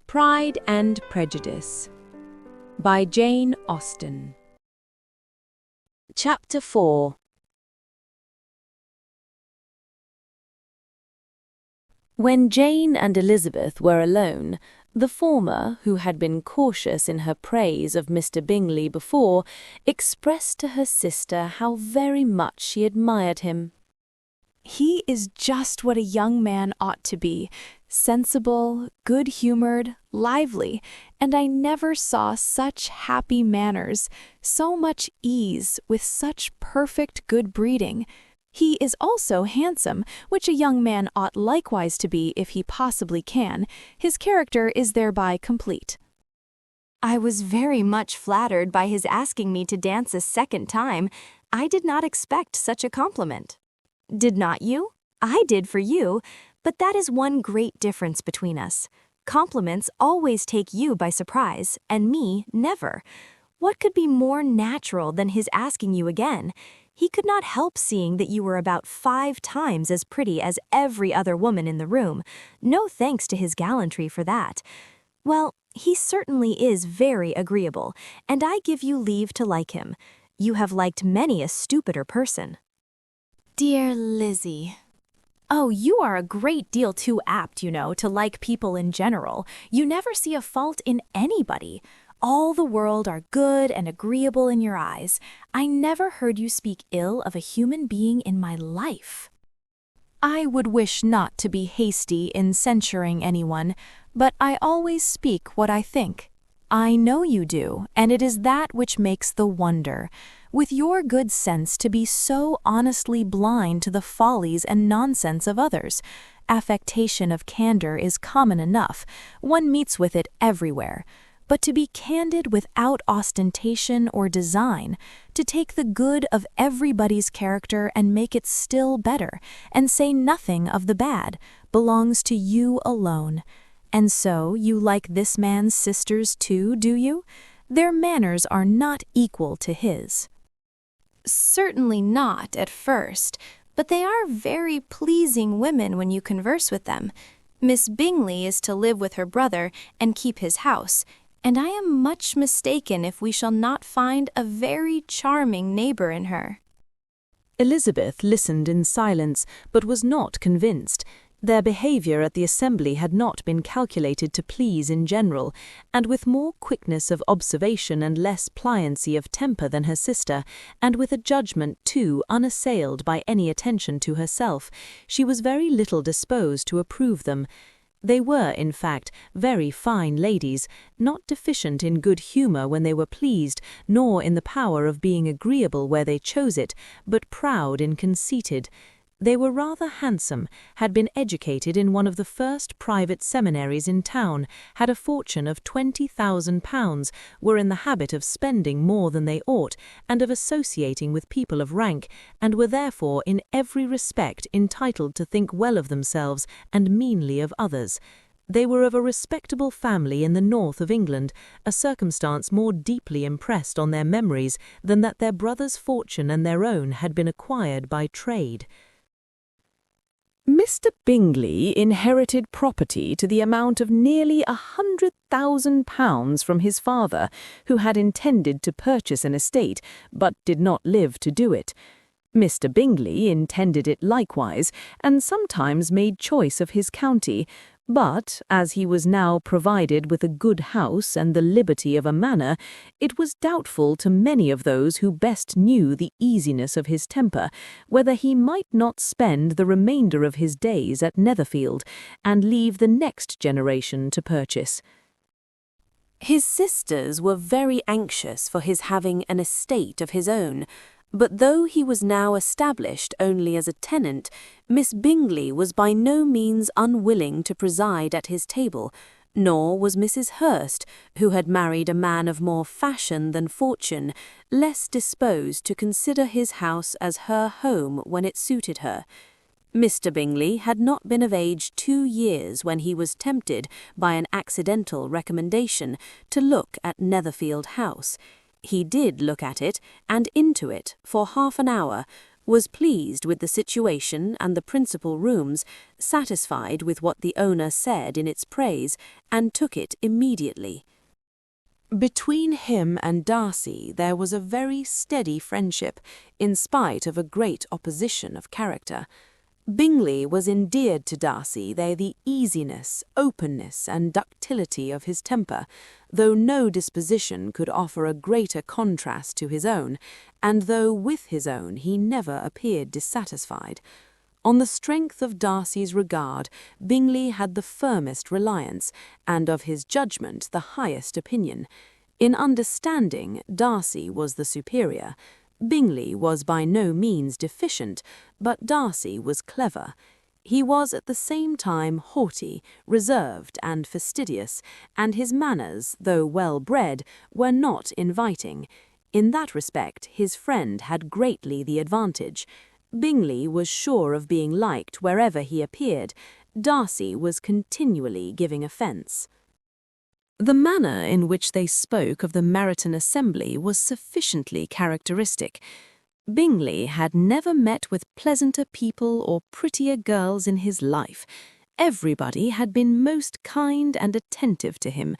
Pride and Prejudice by Jane Austen. Chapter 4. When Jane and Elizabeth were alone, the former, who had been cautious in her praise of Mr. Bingley before, expressed to her sister how very much she admired him. "He is just what a young man ought to be, sensible, good-humored, lively, and I never saw such happy manners, so much ease, with such perfect good breeding. He is also handsome, which a young man ought likewise to be if he possibly can. His character is thereby complete." "I was very much flattered by his asking me to dance a second time. I did not expect such a compliment." "Did not you? I did for you, but that is one great difference between us. Compliments always take you by surprise, and me never. What could be more natural than his asking you again? He could not help seeing that you were about 5 times as pretty as every other woman in the room. No thanks to his gallantry for that. Well, he certainly is very agreeable, and I give you leave to like him. You have liked many a stupider person." "Dear Lizzie." "Oh, you are a great deal too apt, you know, to like people in general. You never see a fault in anybody. All the world are good and agreeable in your eyes. I never heard you speak ill of a human being in my life." "I would wish not to be hasty in censuring anyone, but I always speak what I think. I know you do, and it is that which makes the wonder. With your good sense to be so honestly blind to the follies and nonsense of others. Affectation of candor is common enough. One meets with it everywhere. But to be candid without ostentation or design, to take the good of everybody's character and make it still better, and say nothing of the bad, belongs to you alone. And so you like this man's sisters too, do you? Their manners are not equal to his." "Certainly not at first, but they are very pleasing women when you converse with them. Miss Bingley is to live with her brother and keep his house, and I am much mistaken if we shall not find a very charming neighbor in her." Elizabeth listened in silence, but was not convinced. Their behaviour at the assembly had not been calculated to please in general, and with more quickness of observation and less pliancy of temper than her sister, and with a judgment, too, unassailed by any attention to herself, she was very little disposed to approve them. They were, in fact, very fine ladies, not deficient in good humour when they were pleased, nor in the power of being agreeable where they chose it, but proud and conceited. They were rather handsome, had been educated in one of the first private seminaries in town, had a fortune of £20,000, were in the habit of spending more than they ought, and of associating with people of rank, and were therefore in every respect entitled to think well of themselves and meanly of others. They were of a respectable family in the north of England, a circumstance more deeply impressed on their memories than that their brother's fortune and their own had been acquired by trade. Mr. Bingley inherited property to the amount of nearly £100,000 from his father, who had intended to purchase an estate, but did not live to do it. Mr. Bingley intended it likewise, and sometimes made choice of his county, but, as he was now provided with a good house and the liberty of a manor, it was doubtful to many of those who best knew the easiness of his temper, whether he might not spend the remainder of his days at Netherfield, and leave the next generation to purchase. His sisters were very anxious for his having an estate of his own, but though he was now established only as a tenant, Miss Bingley was by no means unwilling to preside at his table, nor was Mrs. Hurst, who had married a man of more fashion than fortune, less disposed to consider his house as her home when it suited her. Mr. Bingley had not been of age 2 years when he was tempted, by an accidental recommendation, to look at Netherfield House. He did look at it, and into it, for half an hour, was pleased with the situation and the principal rooms, satisfied with what the owner said in its praise, and took it immediately. Between him and Darcy there was a very steady friendship, in spite of a great opposition of character. Bingley was endeared to Darcy by the easiness, openness, and ductility of his temper, though no disposition could offer a greater contrast to his own, and though with his own he never appeared dissatisfied. On the strength of Darcy's regard, Bingley had the firmest reliance, and of his judgment the highest opinion. In understanding, Darcy was the superior. Bingley was by no means deficient, but Darcy was clever. He was at the same time haughty, reserved, and fastidious, and his manners, though well-bred, were not inviting. In that respect his friend had greatly the advantage. Bingley was sure of being liked wherever he appeared. Darcy was continually giving offence. The manner in which they spoke of the Meryton assembly was sufficiently characteristic. Bingley had never met with pleasanter people or prettier girls in his life. Everybody had been most kind and attentive to him.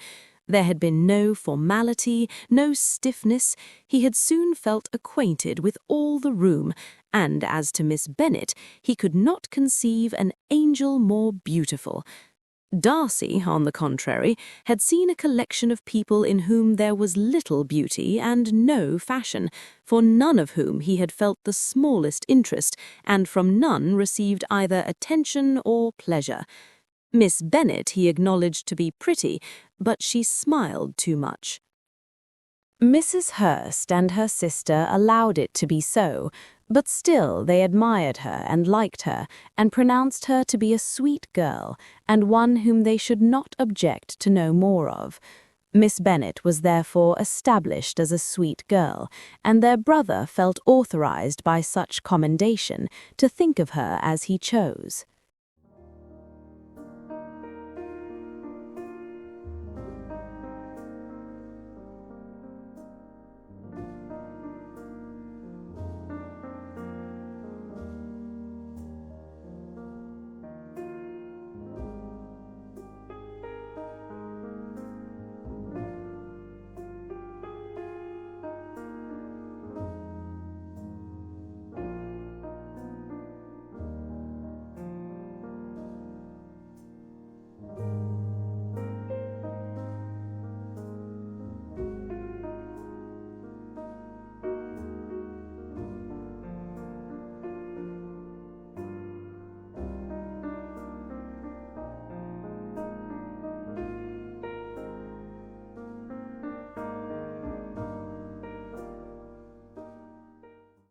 There had been no formality, no stiffness. He had soon felt acquainted with all the room, and as to Miss Bennet, he could not conceive an angel more beautiful. Darcy, on the contrary, had seen a collection of people in whom there was little beauty and no fashion, for none of whom he had felt the smallest interest, and from none received either attention or pleasure. Miss Bennet he acknowledged to be pretty, but she smiled too much. Mrs. Hurst and her sister allowed it to be so, but still they admired her and liked her, and pronounced her to be a sweet girl, and one whom they should not object to know more of. Miss Bennet was therefore established as a sweet girl, and their brother felt authorized by such commendation to think of her as he chose.